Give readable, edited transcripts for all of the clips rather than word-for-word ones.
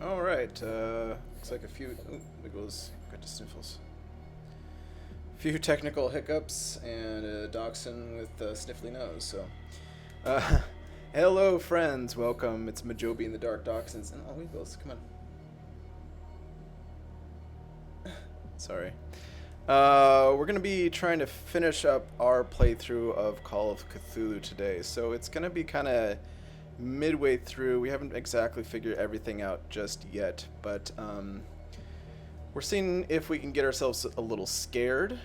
All right. Looks like a few. Oh, there goes. Got the sniffles. A few technical hiccups and a dachshund with a sniffly nose. So, uh, hello, friends. Welcome. It's Majobi and the Dark Dachshunds. And oh, we both. Come on. Sorry. We're gonna be trying to finish up our playthrough of Call of Cthulhu today. So it's gonna be kind of midway through. We haven't exactly figured everything out just yet, but we're seeing if we can get ourselves a little scared.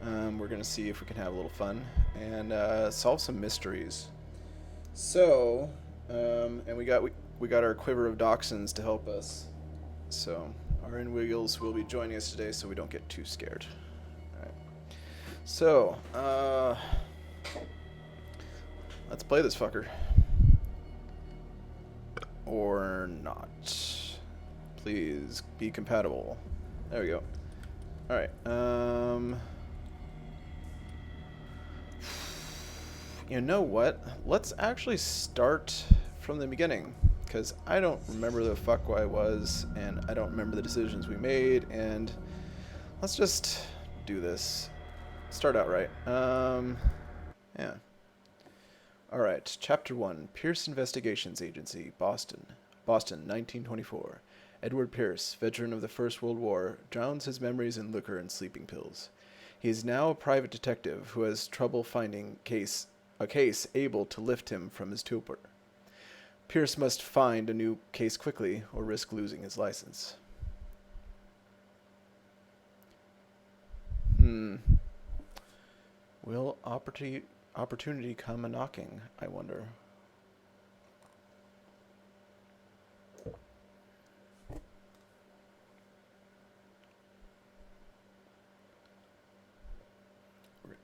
We're gonna see if we can have a little fun and solve some mysteries. So, and we got our quiver of dachshunds to help us. So our Wiggles will be joining us today, so we don't get too scared. All right. So, let's play this fucker. Or not. Please be compatible. There we go. Alright, you know what? Let's actually start from the beginning, because I don't remember the fuck where I was, and I don't remember the decisions we made, and let's just do this. Start out right. Yeah. Alright, Chapter 1, Pierce Investigations Agency, Boston. Boston, 1924. Edward Pierce, veteran of the First World War, drowns his memories in liquor and sleeping pills. He is now a private detective who has trouble finding a case able to lift him from his torpor. Pierce must find a new case quickly or risk losing his license. Will opportunity come a-knocking, I wonder.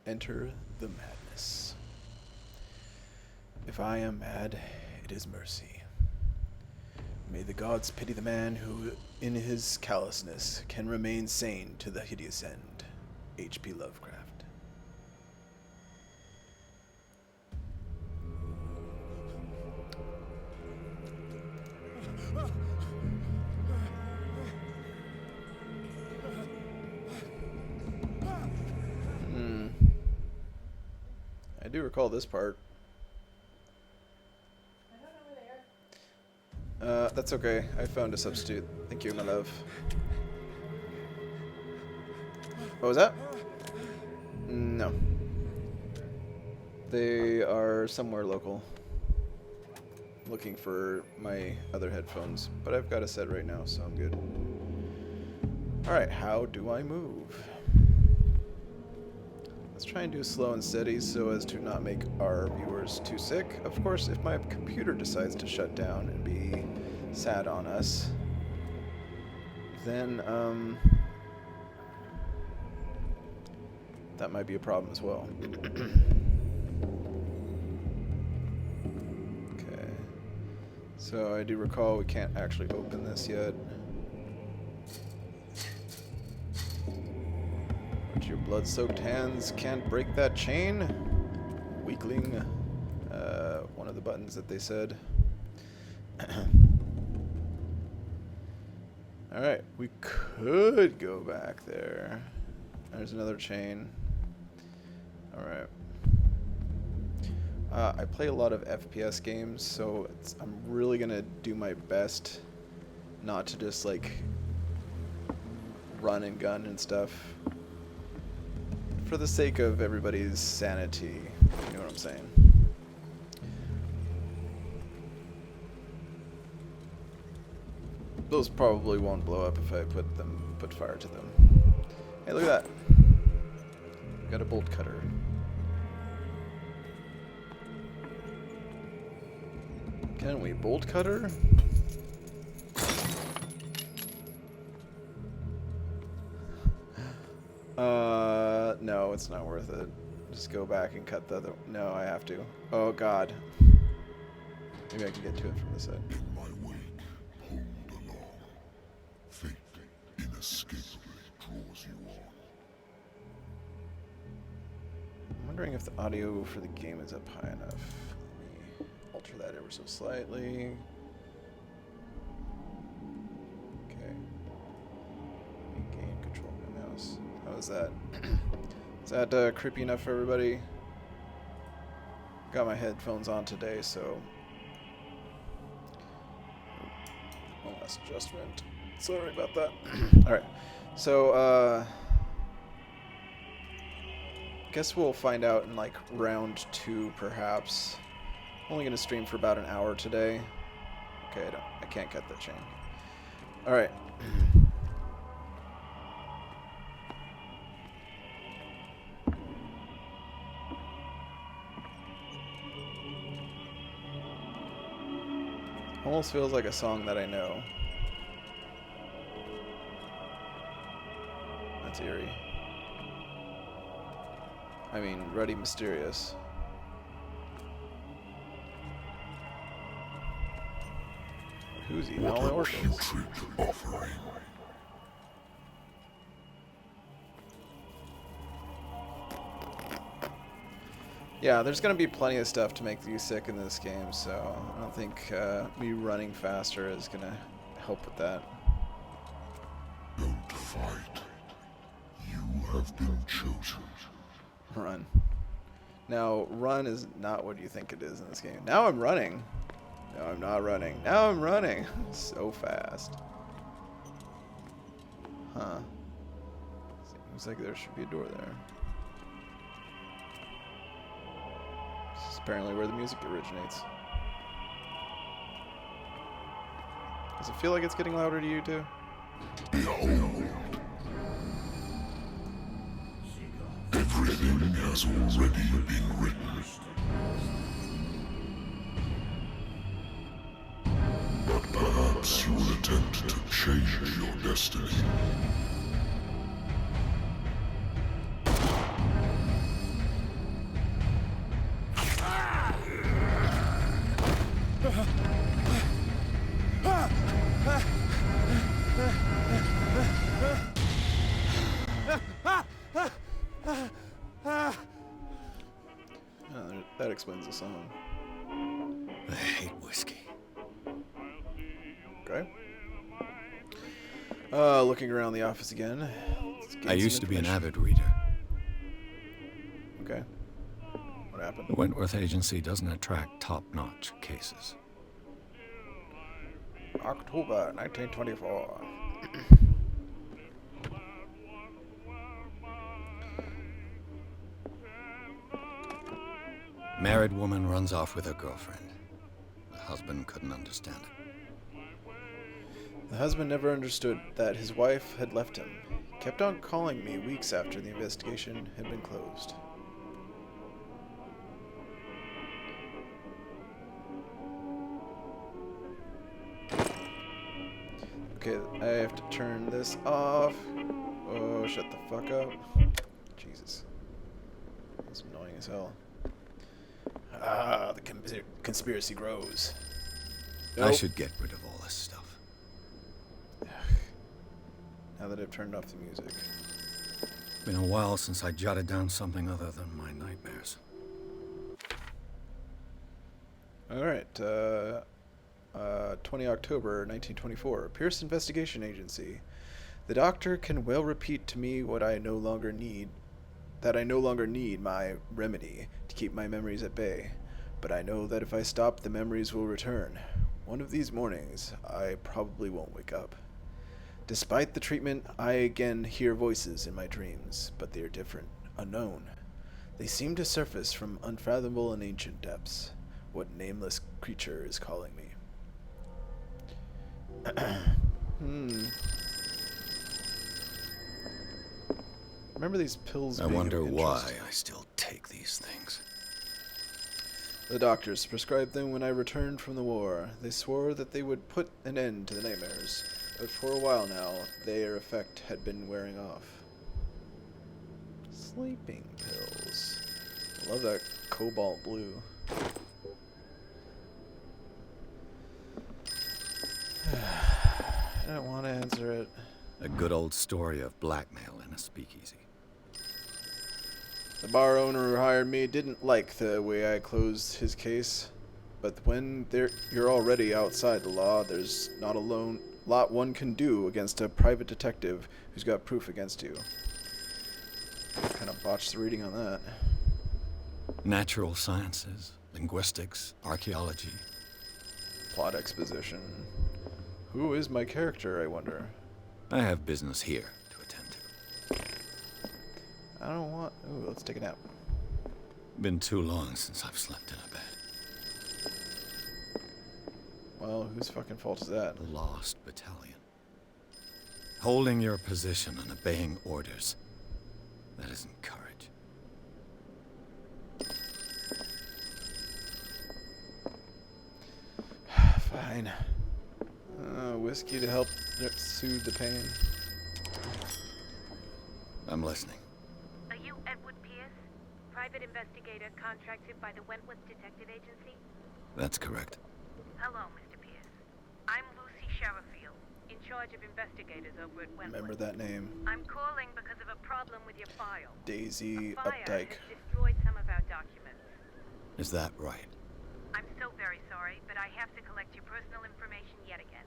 Enter the madness. If I am mad, it is mercy. May the gods pity the man who, in his callousness, can remain sane to the hideous end. H.P. Lovecraft. I do recall this part. That's okay. I found a substitute. Thank you, my love. What was that? No. They are somewhere local. Looking for my other headphones, but I've got a set right now, so I'm good. Alright, how do I move? Let's try and do slow and steady so as to not make our viewers too sick. Of course, if my computer decides to shut down and be sad on us, then that might be a problem as well. Okay. So I do recall we can't actually open this yet. But your blood-soaked hands can't break that chain. Weakling. One of the buttons that they said. Alright, we could go back there. There's another chain. Alright. I play a lot of FPS games, so I'm really gonna do my best not to just, like, run and gun and stuff. For the sake of everybody's sanity. You know what I'm saying? Those probably won't blow up if I put fire to them. Hey, look at that. Got a bolt cutter. Can we bolt cutter? No, it's not worth it. Just go back and cut the other. No, I have to. Oh, God. Maybe I can get to it from this side. In my wake, hold along. Fate inescapably draws you on. I'm wondering if the audio for the game is up high enough. Let me alter that ever so slightly. How's that? Is that creepy enough for everybody? Got my headphones on today, so... One last adjustment. Sorry about that. Alright. So, guess we'll find out in, like, round 2, perhaps. Only gonna stream for about an hour today. Okay, I can't cut that chain. Alright. Almost feels like a song that I know. That's eerie. I mean, Ruddy Mysterious. Who's even all the orphans? Offering. Yeah, there's gonna be plenty of stuff to make you sick in this game, so I don't think me running faster is gonna help with that. Don't fight. You have been chosen. Run. Now, run is not what you think it is in this game. Now I'm running. No, I'm not running. Now I'm running. So fast. Huh. Seems like there should be a door there. This is apparently where the music originates. Does it feel like it's getting louder to you too? Behold. Everything has already been written. But perhaps you will attempt to change your destiny. That explains the song. I hate whiskey. Okay. Looking around the office again. I used to be an avid reader. Okay. What happened? The Wentworth Agency doesn't attract top-notch cases. October 1924. Married woman runs off with her girlfriend. The husband couldn't understand it. The husband never understood that his wife had left him. He kept on calling me weeks after the investigation had been closed. Okay, I have to turn this off. Oh, shut the fuck up. Jesus. That's annoying as hell. Ah, the conspiracy grows. I Nope. should get rid of all this stuff. Now that I've turned off the music. Been a while since I jotted down something other than my nightmares. Alright, 20 October 1924, Pierce Investigation Agency. The doctor can well repeat to me what I no longer need, that I no longer need my remedy to keep my memories at bay. But I know that if I stop, the memories will return. One of these mornings, I probably won't wake up. Despite the treatment, I again hear voices in my dreams, but they are different, unknown. They seem to surface from unfathomable and ancient depths. What nameless creature is calling me? Remember these pills? I being of wonder interest? why I still take these things. The doctors prescribed them when I returned from the war. They swore that they would put an end to the nightmares, but for a while now, their effect had been wearing off. Sleeping pills. I love that cobalt blue. I don't want to answer it. A good old story of blackmail in a speakeasy. The bar owner who hired me didn't like the way I closed his case, but when you're already outside the law, there's not a lot one can do against a private detective who's got proof against you. Kind of botched the reading on that. Natural sciences, linguistics, archaeology. Plot exposition. Who is my character, I wonder? I have business here to attend to. I don't want... Ooh, let's take a nap. Been too long since I've slept in a bed. Well, whose fucking fault is that? The Lost Battalion. Holding your position and obeying orders. That isn't courage. Fine. Whiskey to help soothe the pain. I'm listening. Are you Edward Pierce, private investigator contracted by the Wentworth Detective Agency? That's correct. Hello, Mr. Pierce. I'm Lucy Sherifield, in charge of investigators over at Wentworth. Remember that name. I'm calling because of a problem with your file. Daisy A fire Updike. has destroyed some of our documents. Is that right? I'm so very sorry, but I have to collect your personal information yet again.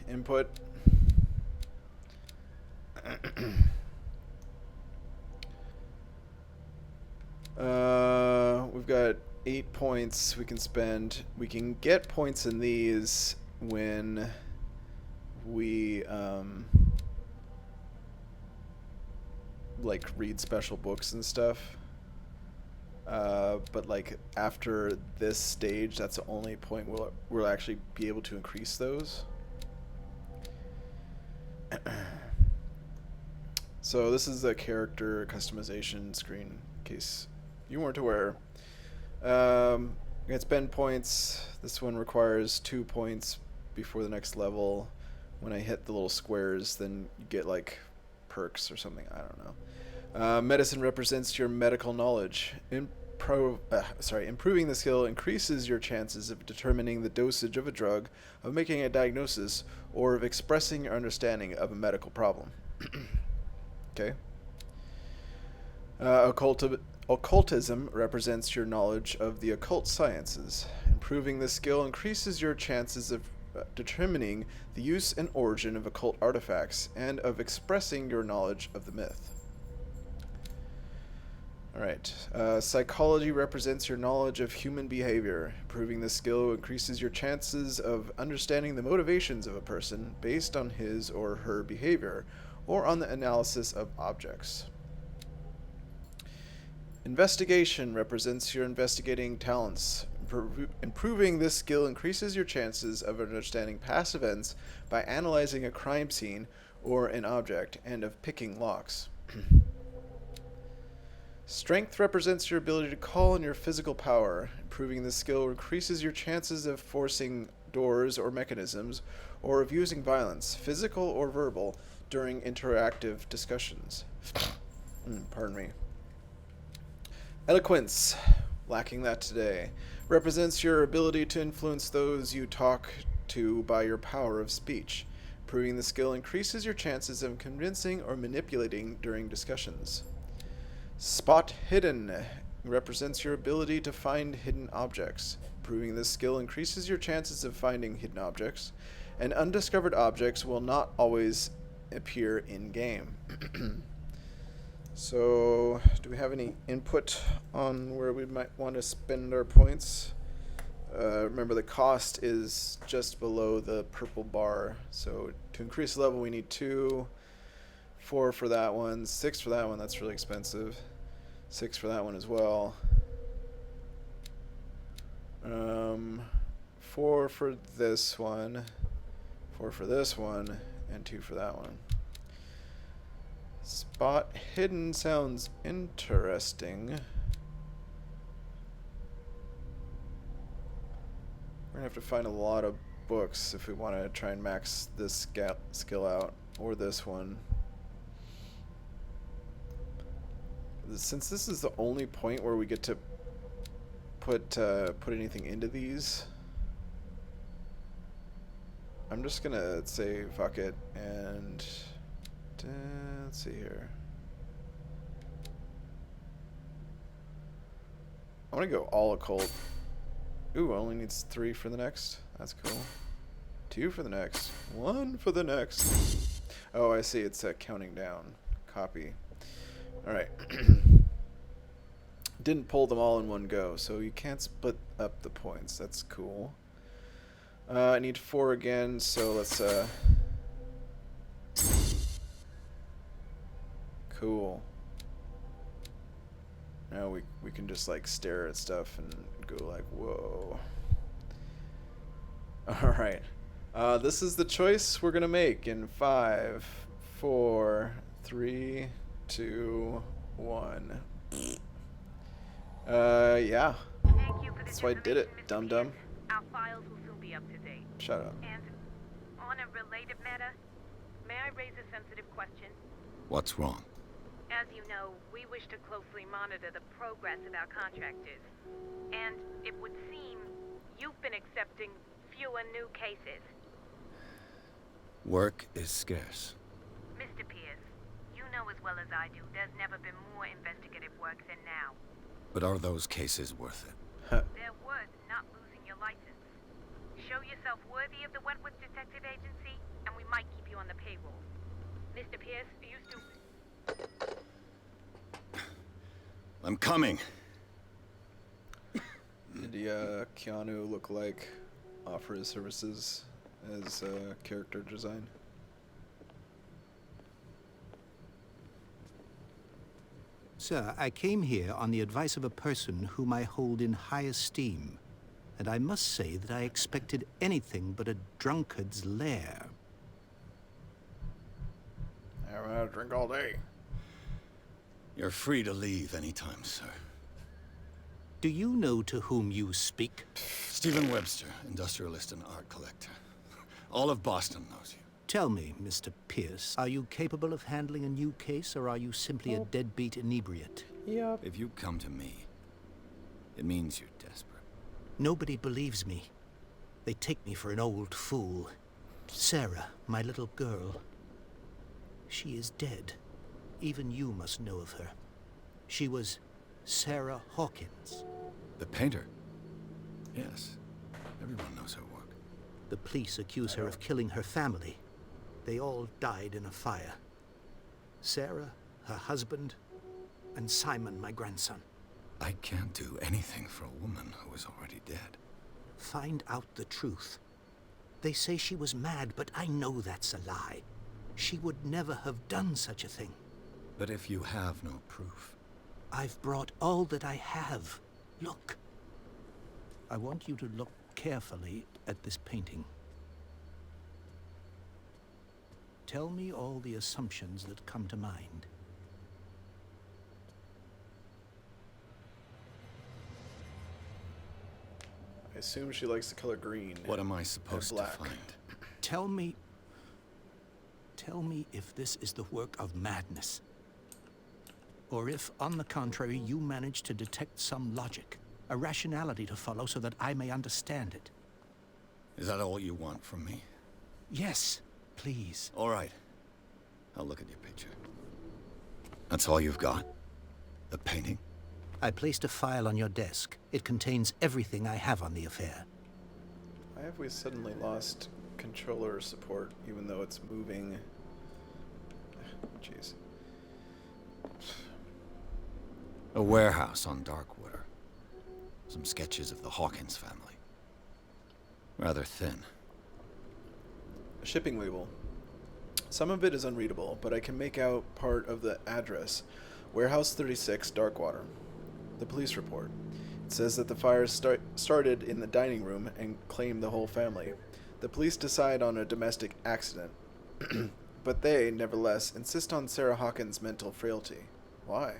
Input. We've got 8 points we can spend. We can get points in these when we like read special books and stuff. But like after this stage, that's the only point we'll actually be able to increase those. So this is a character customization screen, in case you weren't aware. You can spend points. This one requires 2 points before the next level. When I hit the little squares, then you get like perks or something. I don't know. Medicine represents your medical knowledge. Improving the skill increases your chances of determining the dosage of a drug, of making a diagnosis, or of expressing your understanding of a medical problem. Okay. Occultism represents your knowledge of the occult sciences. Improving the skill increases your chances of determining the use and origin of occult artifacts, and of expressing your knowledge of the myth. Alright. Psychology represents your knowledge of human behavior. Improving the skill increases your chances of understanding the motivations of a person based on his or her behavior, or on the analysis of objects. Investigation represents your investigating talents. Improving this skill increases your chances of understanding past events by analyzing a crime scene or an object, and of picking locks. Strength represents your ability to call on your physical power. Improving this skill increases your chances of forcing doors or mechanisms, or of using violence, physical or verbal, during interactive discussions. Pardon me. Eloquence, lacking that today, represents your ability to influence those you talk to by your power of speech. Improving the skill increases your chances of convincing or manipulating during discussions. Spot hidden represents your ability to find hidden objects. Improving this skill increases your chances of finding hidden objects, and undiscovered objects will not always appear in-game. So, do we have any input on where we might want to spend our points? Remember, the cost is just below the purple bar. So, to increase the level, we need 2, 4 for that one, 6 for that one. That's really expensive. 6 for that one as well. 4 for this one, 4 for this one, and 2 for that one. Spot hidden sounds interesting. We're gonna have to find a lot of books if we want to try and max this skill out, or this one. Since this is the only point where we get to put anything into these, I'm just gonna say fuck it, and let's see here. I'm gonna go all occult. Ooh, only needs 3 for the next. That's cool. 2 for the next. 1 for the next. Oh, I see. It's counting down. Copy. Alright. Didn't pull them all in one go, so you can't split up the points. That's cool. I need 4 again, so let's... Cool. Now we can just like stare at stuff and go like, whoa. Alright. This is the choice we're gonna make in 5, 4, 3, 2, 1. Yeah. Thank you for this That's why I did it, information, Mr. dum-dum. Pierce. Our files will soon be up to date. Shut up. And on a related matter, may I raise a sensitive question? What's wrong? As you know, we wish to closely monitor the progress of our contractors. And it would seem you've been accepting fewer new cases. Work is scarce. Mr. Pierce, you know as well as I do, there's never been more investigative work than now. But are those cases worth it? They're worth not losing your license. Show yourself worthy of the Wentworth Detective Agency, and we might keep you on the payroll. Mr. Pierce, you still... I'm coming. Did Keanu look like offer his services as character design? Sir, I came here on the advice of a person whom I hold in high esteem, and I must say that I expected anything but a drunkard's lair. I haven't had a drink all day. You're free to leave anytime, sir. Do you know to whom you speak? Stephen Webster, industrialist and art collector. All of Boston knows you. Tell me, Mr. Pierce, are you capable of handling a new case, or are you simply a deadbeat inebriate? Yep. If you come to me, it means you're desperate. Nobody believes me. They take me for an old fool. Sarah, my little girl, she is dead. Even you must know of her. She was Sarah Hawkins. The painter? Yes. Everyone knows her work. The police accuse her of killing her family. They all died in a fire. Sarah, her husband, and Simon, my grandson. I can't do anything for a woman who is already dead. Find out the truth. They say she was mad, but I know that's a lie. She would never have done such a thing. But if you have no proof... I've brought all that I have. Look. I want you to look carefully at this painting. Tell me all the assumptions that come to mind. I assume she likes the color green. What am I supposed to black. find? Tell me if this is the work of madness. Or if, on the contrary, you manage to detect some logic, a rationality to follow so that I may understand it. Is that all you want from me? Yes, please. All right. I'll look at your picture. That's all you've got? The painting? I placed a file on your desk. It contains everything I have on the affair. Why have we suddenly lost controller support, even though it's moving? Jeez. A warehouse on Darkwater. Some sketches of the Hawkins family. Rather thin. A shipping label. Some of it is unreadable, but I can make out part of the address. Warehouse 36, Darkwater. The police report. It says that the fire started in the dining room and claimed the whole family. The police decide on a domestic accident. But they, nevertheless, insist on Sarah Hawkins' mental frailty. Why?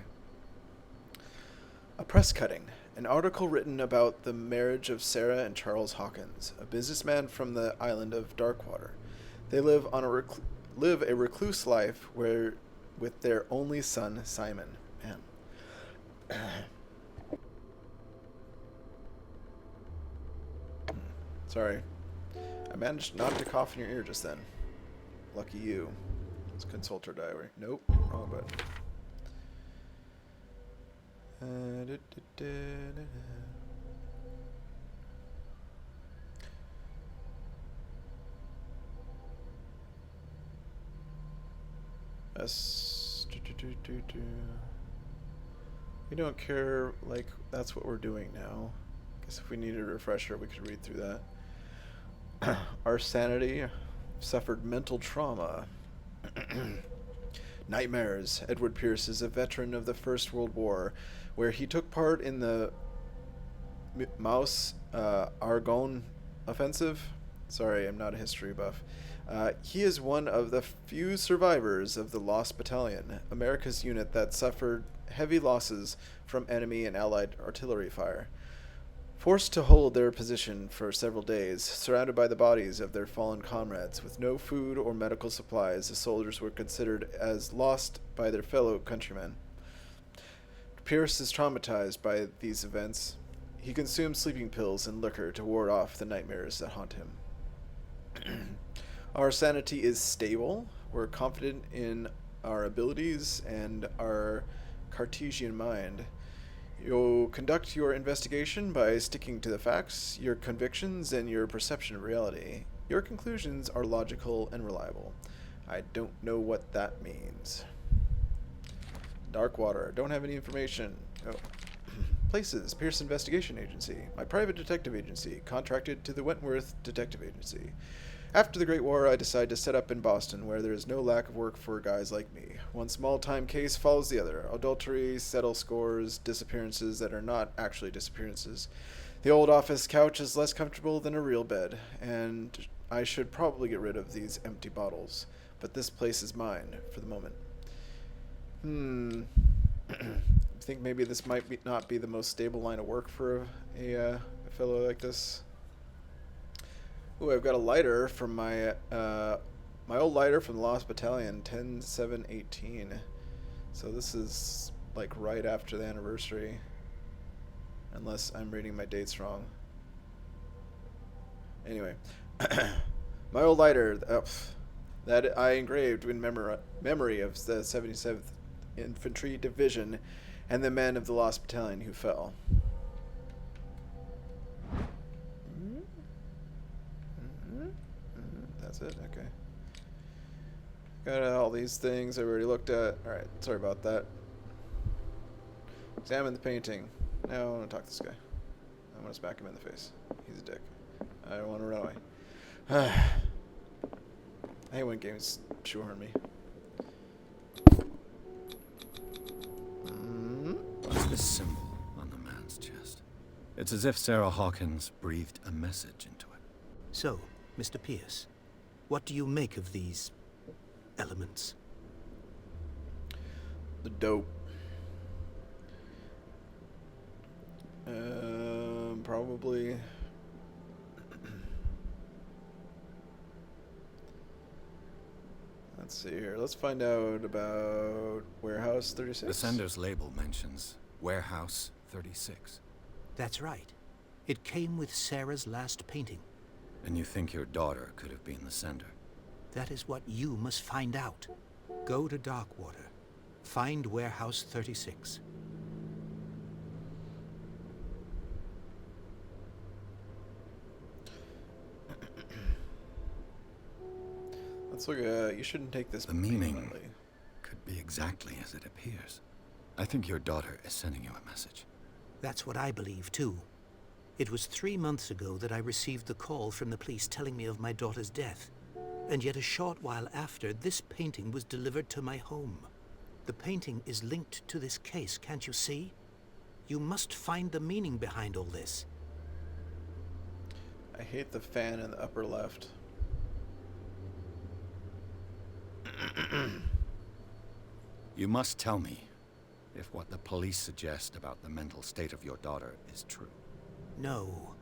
A press cutting. An article written about the marriage of Sarah and Charles Hawkins, a businessman from the island of Darkwater. They live on a recluse life with their only son, Simon. Man. Sorry. I managed not to cough in your ear just then. Lucky you. Let's consult her diary. Nope. Wrong button. We don't care, like, that's what we're doing now. Guess if we needed a refresher, we could read through that. Our sanity suffered mental trauma. Nightmares. Edward Pierce is a veteran of the First World War, where he took part in the Maus Argonne offensive. Sorry, I'm not a history buff. He is one of the few survivors of the Lost Battalion, America's unit that suffered heavy losses from enemy and Allied artillery fire. Forced to hold their position for several days, surrounded by the bodies of their fallen comrades, with no food or medical supplies, the soldiers were considered as lost by their fellow countrymen. Pierce is traumatized by these events. He consumes sleeping pills and liquor to ward off the nightmares that haunt him. Our sanity is stable. We're confident in our abilities and our Cartesian mind. You'll conduct your investigation by sticking to the facts, your convictions, and your perception of reality. Your conclusions are logical and reliable. I don't know what that means. Darkwater. Don't have any information. Oh. Places. Pierce Investigation Agency. My private detective agency. Contracted to the Wentworth Detective Agency. After the Great War, I decided to set up in Boston, where there is no lack of work for guys like me. One small-time case follows the other. Adultery, settle scores, disappearances that are not actually disappearances. The old office couch is less comfortable than a real bed, and I should probably get rid of these empty bottles. But this place is mine, for the moment. I think maybe this might not be the most stable line of work for a fellow like this. Ooh, I've got a lighter from my old lighter from the Lost Battalion, 10/7/18. So this is like right after the anniversary, unless I'm reading my dates wrong. Anyway, my old lighter that I engraved in memory of the 77th Infantry Division and the men of the Lost Battalion who fell. That's it? Okay. Got all these things I already looked at. Alright, sorry about that. Examine the painting. Now I want to talk to this guy. I want to smack him in the face. He's a dick. I don't want to run away. I hate when games shoehorn me. What's this symbol on the man's chest? It's as if Sarah Hawkins breathed a message into it. So, Mr. Pierce, what do you make of these elements? The dope. Probably. Let's see here. Let's find out about Warehouse 36. The sender's label mentions Warehouse 36. That's right. It came with Sarah's last painting. And you think your daughter could have been the sender? That is what you must find out. Go to Darkwater. Find Warehouse 36. Let's look at. You shouldn't take this. The meaning could be exactly as it appears. I think your daughter is sending you a message. That's what I believe, too. It was 3 months ago that I received the call from the police telling me of my daughter's death. And yet a short while after, this painting was delivered to my home. The painting is linked to this case, can't you see? You must find the meaning behind all this. I hate the fan in the upper left. You must tell me if what the police suggest about the mental state of your daughter is true. No.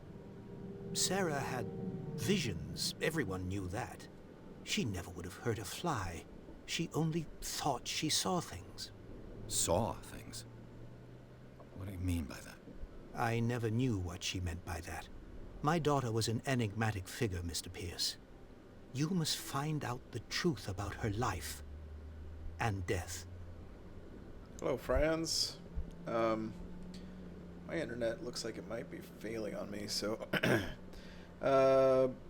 Sarah had visions. Everyone knew that. She never would have hurt a fly. She only thought she saw things. Saw things? What do you mean by that? I never knew what she meant by that. My daughter was an enigmatic figure, Mr. Pierce. You must find out the truth about her life and death. Hello, friends. My internet looks like it might be failing on me, so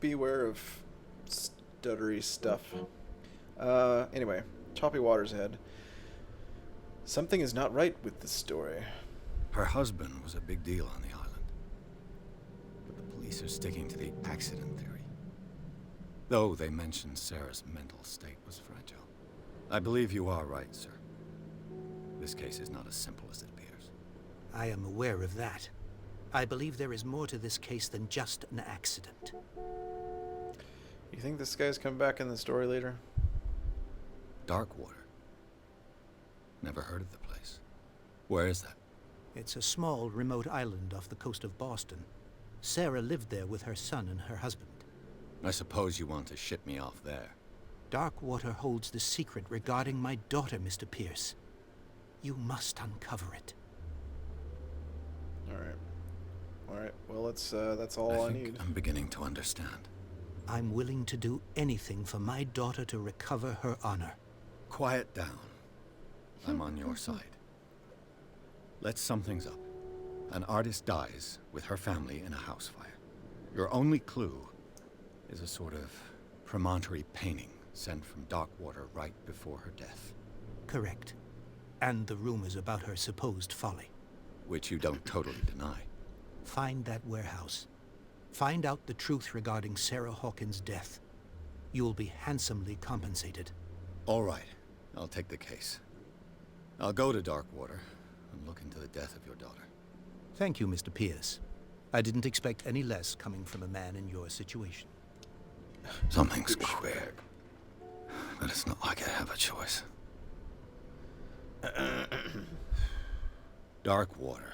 beware of stuttery stuff. Anyway, choppy waters ahead. Something is not right with this story. Her husband was a big deal on the island. But the police are sticking to the accident theory. Though they mentioned Sarah's mental state was fragile. I believe you are right, sir. This case is not as simple as it appears. I am aware of that. I believe there is more to this case than just an accident. You think this guy's come back in the story later? Darkwater. Never heard of the place. Where is that? It's a small, remote island off the coast of Boston. Sarah lived there with her son and her husband. I suppose you want to ship me off there. Darkwater holds the secret regarding my daughter, Mr. Pierce. You must uncover it. Alright, well, that's all I need. I'm beginning to understand. I'm willing to do anything for my daughter to recover her honor. Quiet down. I'm on your side. Let's sum things up. An artist dies with her family in a house fire. Your only clue is a sort of promontory painting sent from Darkwater right before her death. Correct. And the rumors about her supposed folly. Which you don't totally deny. Find that warehouse. Find out the truth regarding Sarah Hawkins' death. You'll be handsomely compensated. All right. I'll take the case. I'll go to Darkwater and look into the death of your daughter. Thank you, Mr. Pierce. I didn't expect any less coming from a man in your situation. Something's queer. But it's not like I have a choice. Darkwater.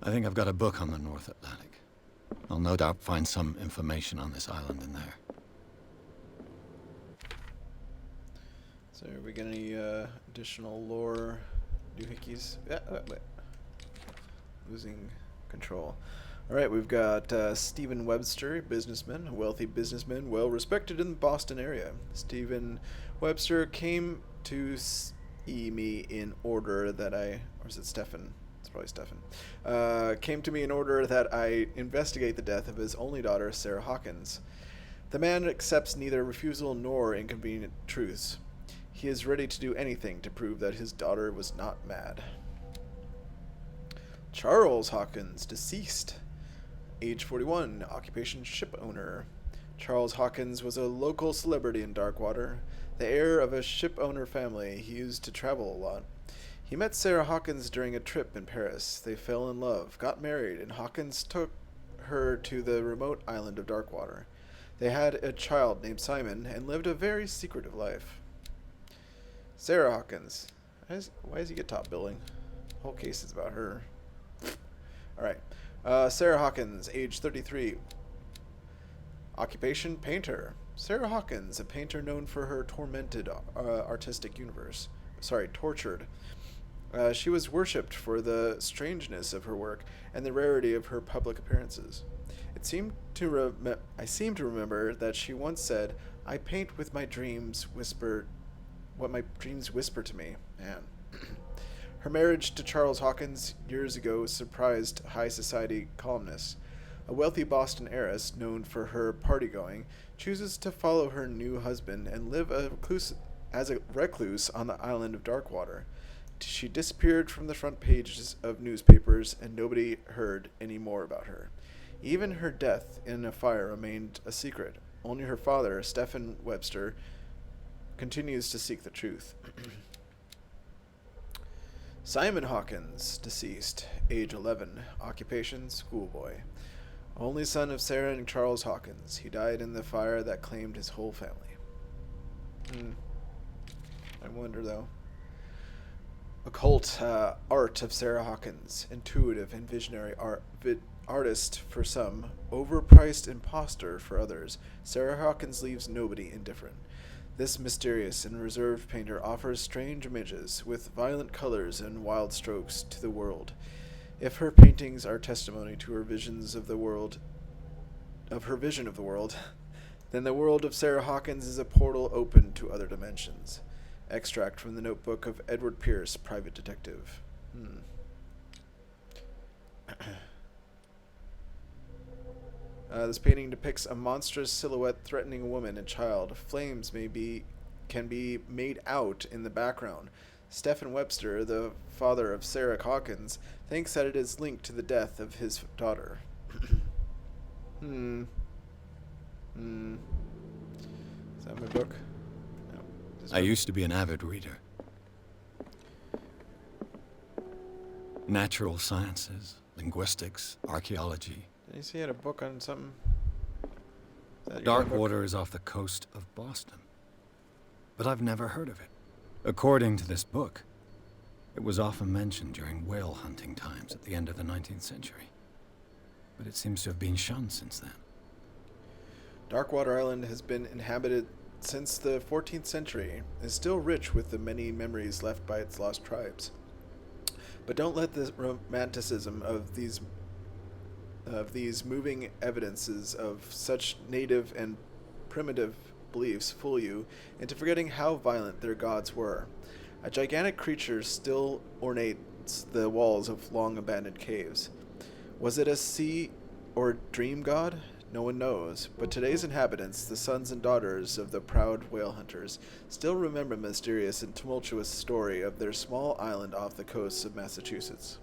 I think I've got a book on the North Atlantic. I'll no doubt find some information on this island in there. So, are we got any additional lore doohickeys? Yeah, wait. Losing control. Alright, we've got Stephen Webster, businessman, a wealthy businessman, well respected in the Boston area. Stephen Webster came to see me in order that or is it Stefan? It's probably Stefan. Came to me in order that I investigate the death of his only daughter, Sarah Hawkins. The man accepts neither refusal nor inconvenient truths. He is ready to do anything to prove that his daughter was not mad. Charles Hawkins, deceased. Age 41, occupation ship owner. Charles Hawkins was a local celebrity in Darkwater, the heir of a ship owner family. He used to travel a lot. He met Sarah Hawkins during a trip in Paris. They fell in love, got married, and Hawkins took her to the remote island of Darkwater. They had a child named Simon and lived a very secretive life. Sarah Hawkins. Why does he get top billing? The whole case is about her. Alright. Sarah Hawkins, age 33. Occupation, painter. Sarah Hawkins, a painter known for her tortured universe. She was worshipped for the strangeness of her work and the rarity of her public appearances. I seem to remember that she once said, "I paint with my dreams what my dreams whisper to me." Man. Her marriage to Charles Hawkins years ago surprised high society columnists. A wealthy Boston heiress, known for her party-going, chooses to follow her new husband and live as a recluse on the island of Darkwater. She disappeared from the front pages of newspapers, and nobody heard any more about her. Even her death in a fire remained a secret. Only her father, Stephen Webster, continues to seek the truth. Simon Hawkins, deceased, age 11, occupation schoolboy. Only son of Sarah and Charles Hawkins. He died in the fire that claimed his whole family. I wonder, though. Occult art of Sarah Hawkins. Intuitive and visionary artist for some, overpriced imposter for others. Sarah Hawkins leaves nobody indifferent. This mysterious and reserved painter offers strange images with violent colors and wild strokes to the world. If her paintings are testimony to her visions of the world, then the world of Sarah Hawkins is a portal open to other dimensions. Extract from the notebook of Edward Pierce, private detective. This painting depicts a monstrous silhouette threatening a woman and child. Flames may be can be made out in the background. Stephen Webster, the father of Sarah Hawkins, thinks that it is linked to the death of his daughter. Is that my book? No. I used to be an avid reader. Natural sciences, linguistics, archaeology. Did you say he had a book on something? Is that your book? Darkwater is off the coast of Boston. But I've never heard of it. According to this book, it was often mentioned during whale hunting times at the end of the 19th century. But it seems to have been shunned since then. Darkwater Island has been inhabited since the 14th century and is still rich with the many memories left by its lost tribes. But don't let the romanticism of these moving evidences of such native and primitive beliefs fool you into forgetting how violent their gods were. A gigantic creature still ornates the walls of long-abandoned caves. Was it a sea or dream god? No one knows, but today's inhabitants, the sons and daughters of the proud whale hunters, still remember the mysterious and tumultuous story of their small island off the coast of Massachusetts.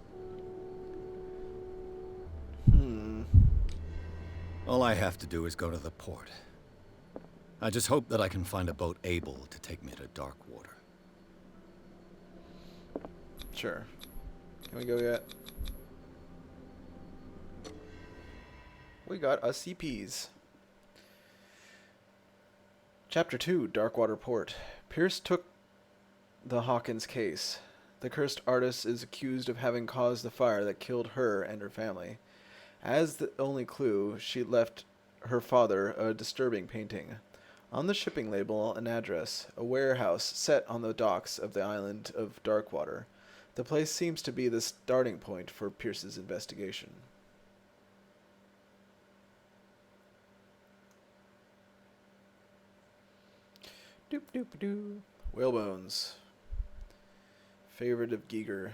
All I have to do is go to the port. I just hope that I can find a boat able to take me to Darkwater. Sure. Can we go yet? We got us CPs. Chapter 2, Darkwater Port. Pierce took the Hawkins case. The cursed artist is accused of having caused the fire that killed her and her family. As the only clue, she left her father a disturbing painting. On the shipping label, an address, a warehouse set on the docks of the island of Darkwater. The place seems to be the starting point for Pierce's investigation. Doop doop doo. Whalebones. Favorite of Giger.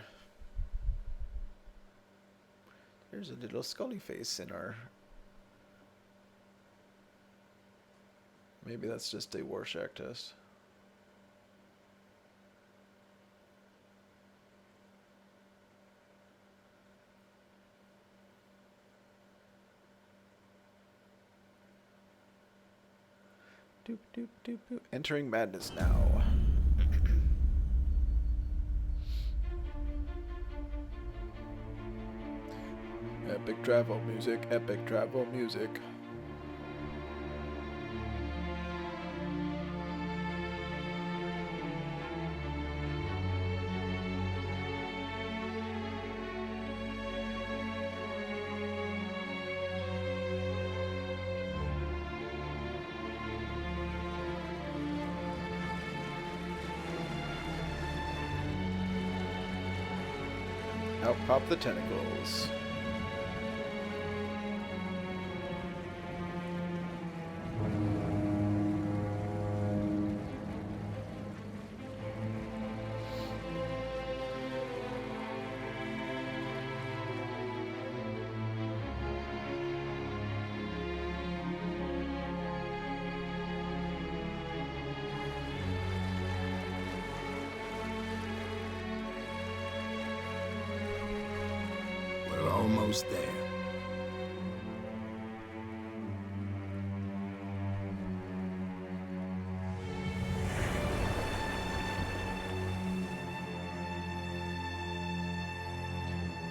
There's a little scully face in our... Maybe that's just a Rorschach test. Doop doop doop doop. Entering madness now. Epic travel music, epic travel music. Out pop the tentacles. We're almost there.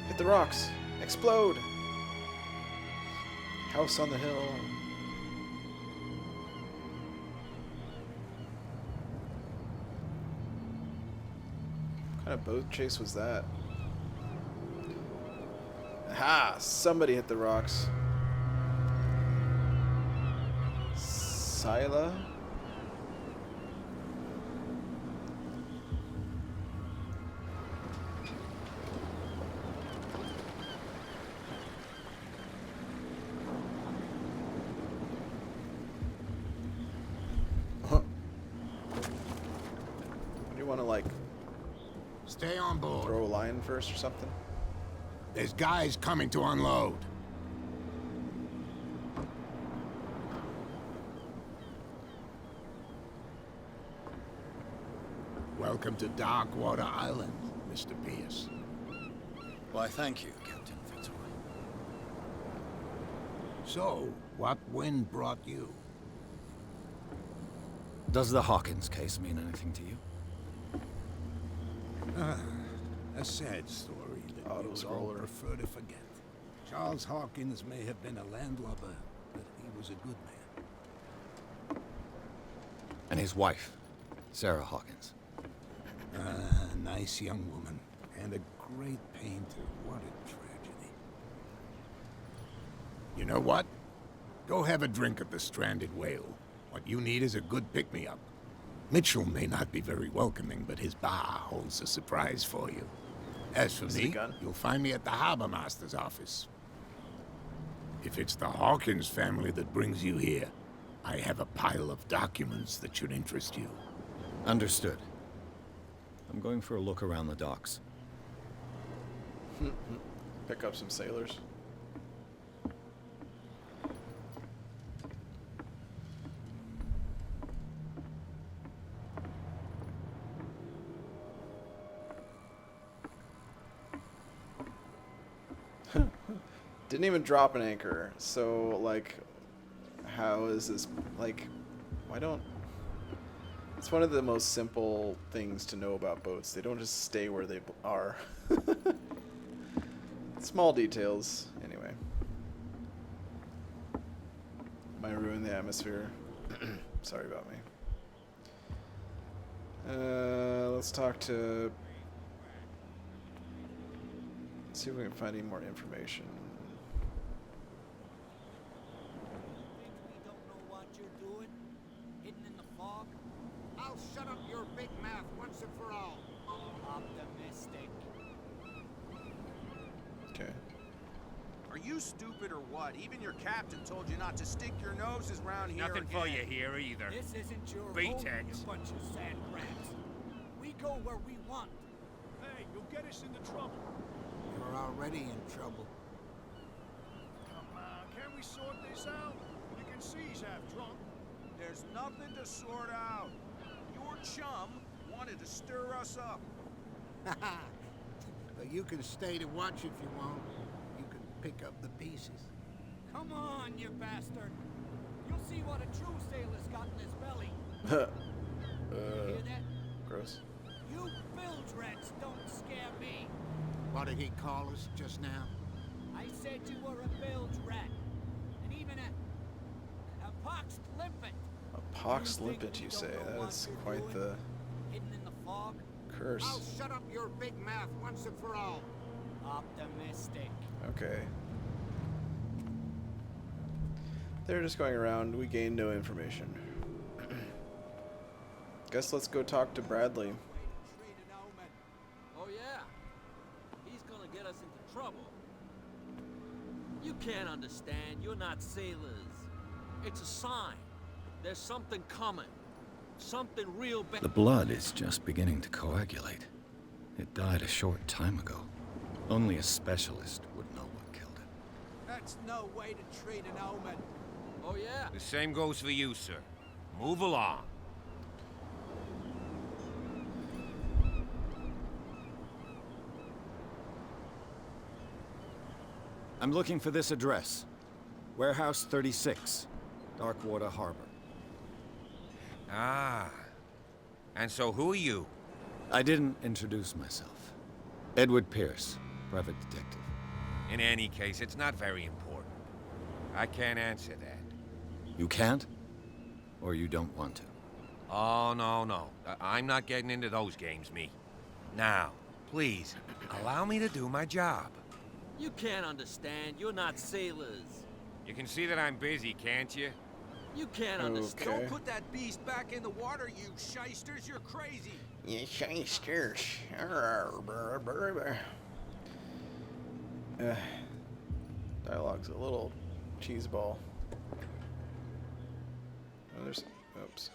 Hit the rocks! Explode! House on the hill. What kind of boat chase was that? Aha! Somebody hit the rocks. Scylla? Huh. Do you want to, like, Stay on board. throw a line first or something? There's guys coming to unload. Welcome to Darkwater Island, Mr. Pierce. Why, thank you, Captain Fitzroy. So, what wind brought you? Does the Hawkins case mean anything to you? A sad story that we would all Auto-scroller. prefer to forget. Charles Hawkins may have been a landlubber, but he was a good man. And his wife, Sarah Hawkins. A nice young woman, and a great painter. What a tragedy. You know what? Go have a drink at the Stranded Whale. What you need is a good pick-me-up. Mitchell may not be very welcoming, but his bar holds a surprise for you. As for Is it a me, gun? you'll find me at the Harbor Master's office. If it's the Hawkins family that brings you here, I have a pile of documents that should interest you. Understood. I'm going for a look around the docks. Pick up some sailors. Didn't even drop an anchor. So, like, how is this, like, why don't... It's one of the most simple things to know about boats. They don't just stay where they are. Small details, anyway. Might ruin the atmosphere. Sorry about me. Let's talk to... See if we can find any more information. We don't know what you're doing? Hidden in the fog? I'll shut up your big mouth once and for all. Optimistic. Okay. Are you stupid or what? Even your captain told you not to stick your noses around here Nothing again. for you here either. This isn't your Beat home, it. you bunch of sand crabs. We go where we want. Hey, you'll get us into trouble. You're already in trouble. Come on, can't we sort this out? You can see he's half drunk. There's nothing to sort out. Your chum wanted to stir us up. But you can stay to watch if you want. You can pick up the pieces. Come on, you bastard. You'll see what a true sailor's got in his belly. Hear that? Gross. You bilge rats don't scare me. What did he call us just now? I said you were a bilge rat. And even a poxed limpet. A pox You think limpet, we you don't say? know That what is you're quite doing? the Hidden in the fog? curse. I'll shut up your big mouth once and for all. Optimistic. Okay. They're just going around. We gain no information. Guess let's go talk to Bradley. Oh yeah, he's gonna get us into trouble. You can't understand, you're not sailors. It's a sign. There's something coming. Something real bad. The blood is just beginning to coagulate. It died a short time ago. Only a specialist would know what killed it. That's no way to treat an omen. Oh yeah? The same goes for you, sir. Move along. I'm looking for this address. Warehouse 36, Darkwater Harbor. Ah. And so who are you? I didn't introduce myself. Edward Pierce, private detective. In any case, it's not very important. I can't answer that. You can't? Or you don't want to? Oh, no. I'm not getting into those games, me. Now, please, allow me to do my job. You can't understand, you're not sailors. You can see that I'm busy, can't you? You can't understand. Okay. Don't put that beast back in the water, you shysters. You're crazy. You shysters. Dialogue's a little cheeseball. Oh, there's... Oops.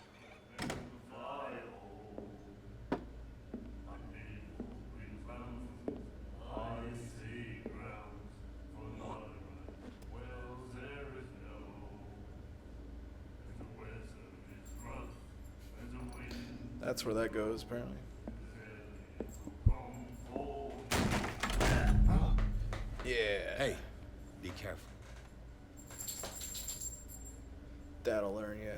That's where that goes, apparently. Hey, be careful. That'll learn you.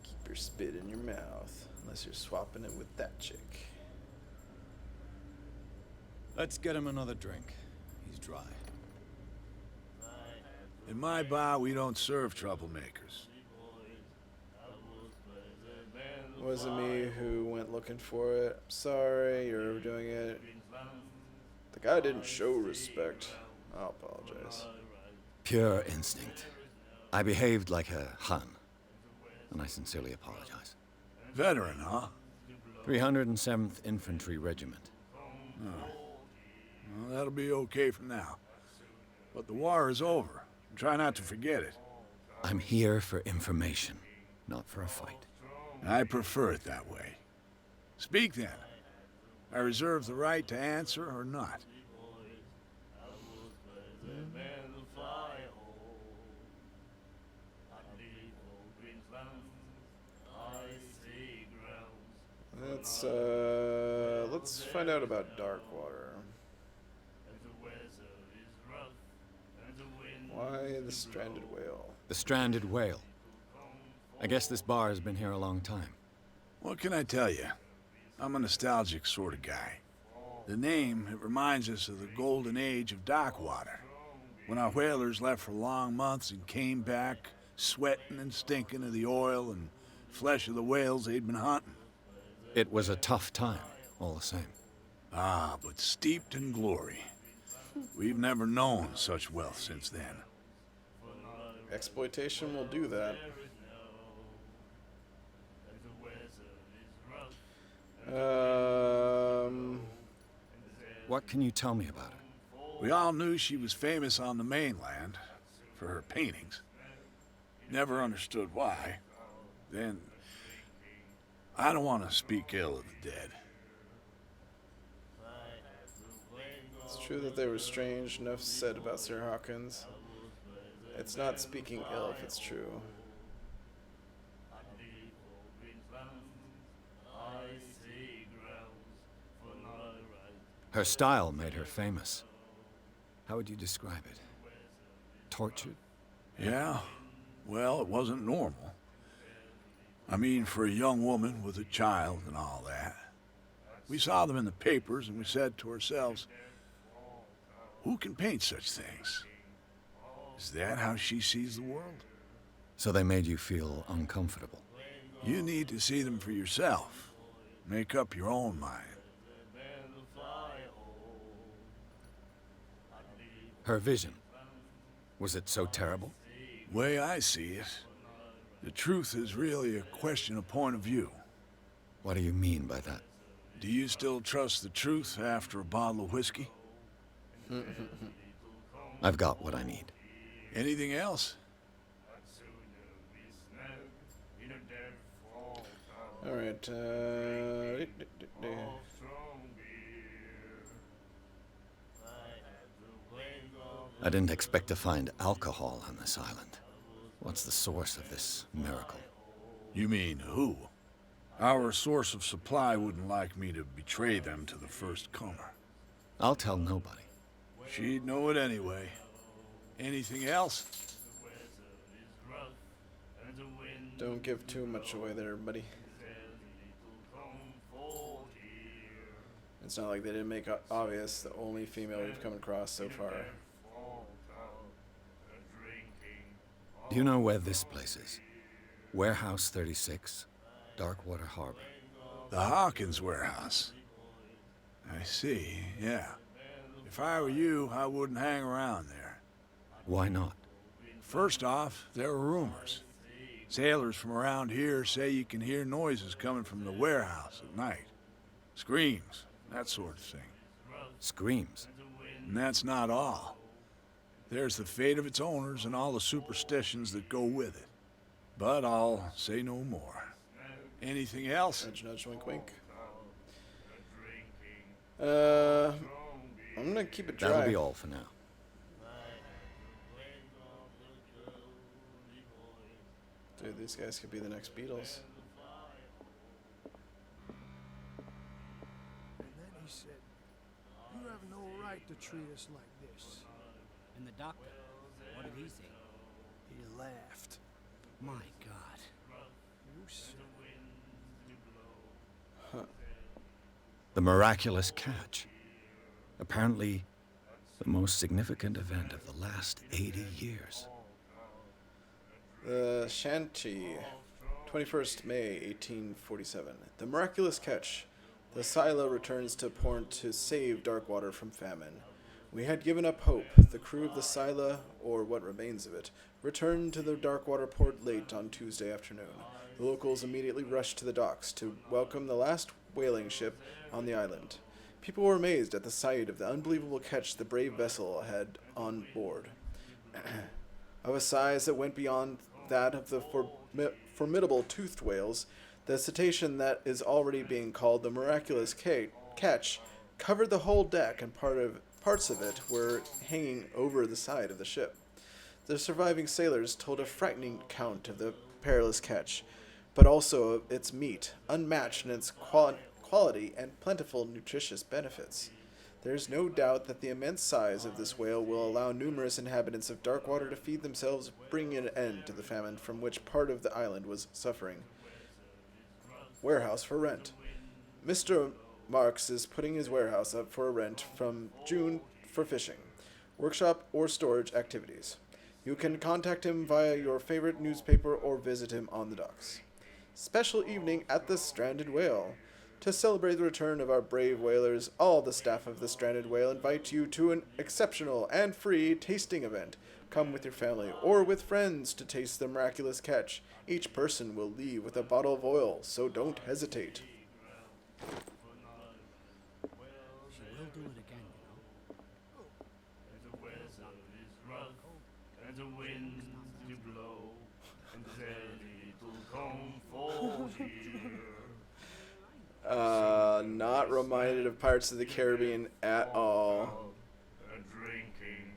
Keep your spit in your mouth, unless you're swapping it with that chick. Let's get him another drink. He's dry. In my bar, we don't serve troublemakers. It wasn't me who went looking for it. I'm sorry, you're overdoing it. The guy didn't show respect. I'll apologize. Pure instinct. I behaved like a Hun, and I sincerely apologize. Veteran, huh? 307th Infantry Regiment. Well, that'll be okay for now. But the war is over. Try not to forget it. I'm here for information, not for a fight. I prefer it that way. Speak then. I reserve the right to answer or not. Let's find out about Darkwater. Why the stranded whale? The stranded whale. I guess this bar has been here a long time. What can I tell you? I'm a nostalgic sort of guy. The name, it reminds us of the golden age of Darkwater, when our whalers left for long months and came back sweating and stinking of the oil and flesh of the whales they'd been hunting. It was a tough time, all the same. Ah, but steeped in glory. We've never known such wealth since then. Exploitation will do that. What can you tell me about her? We all knew she was famous on the mainland for her paintings. Never understood why. Then, I don't want to speak ill of the dead. It's true that they were strange. Enough said about Sir Hawkins. It's not speaking ill if it's true. Her style made her famous. How would you describe it? Tortured? Yeah, well, it wasn't normal. I mean, for a young woman with a child and all that. We saw them in the papers and we said to ourselves, who can paint such things? Is that how she sees the world? So they made you feel uncomfortable? You need to see them for yourself. Make up your own mind. Her vision, was it so terrible? Way I see it, the truth is really a question of point of view. What do you mean by that? Do you still trust the truth after a bottle of whiskey? I've got what I need. Anything else? All right. I didn't expect to find alcohol on this island. What's the source of this miracle? You mean who? Our source of supply wouldn't like me to betray them to the first comer. I'll tell nobody. She'd know it anyway. Anything else? Don't give too much away there, buddy. It's not like they didn't make obvious the only female we've come across so far. Do you know where this place is? Warehouse 36, Darkwater Harbor. The Hawkins warehouse. I see, yeah. If I were you, I wouldn't hang around there. Why not? First off, there are rumors. Sailors from around here say you can hear noises coming from the warehouse at night. Screams, that sort of thing. Screams? And that's not all. There's the fate of its owners and all the superstitions that go with it. But I'll say no more. Anything else? Nudge, nudge, wink, wink. I'm gonna keep it dry. That'll be all for now. Dude, these guys could be the next Beatles. And then he said, you have no right to treat us like this. And the doctor, what did he say? He laughed. My God. You said The miraculous catch. Apparently, the most significant event of the last 80 years. The Shanty, 21st May, 1847. The miraculous catch. The Scylla returns to port to save Darkwater from famine. We had given up hope. The crew of the Scylla, or what remains of it, returned to the Darkwater port late on Tuesday afternoon. The locals immediately rushed to the docks to welcome the last whaling ship on the island. People were amazed at the sight of the unbelievable catch the brave vessel had on board. Of a size that went beyond that of the formidable toothed whales, the cetacean that is already being called the miraculous catch covered the whole deck, and parts of it were hanging over the side of the ship. The surviving sailors told a frightening account of the perilous catch, but also of its meat, unmatched in its quality and plentiful nutritious benefits. There is no doubt that the immense size of this whale will allow numerous inhabitants of Darkwater to feed themselves, bringing an end to the famine from which part of the island was suffering. Warehouse for rent. Mr. Marks is putting his warehouse up for rent from June for fishing, workshop, or storage activities. You can contact him via your favorite newspaper or visit him on the docks. Special evening at the Stranded Whale. To celebrate the return of our brave whalers, all the staff of the Stranded Whale invite you to an exceptional and free tasting event. Come with your family or with friends to taste the miraculous catch. Each person will leave with a bottle of oil, so don't hesitate. She will do it again, And the winds do blow, and it'll come for Not reminded of Pirates of the Caribbean at all. drinking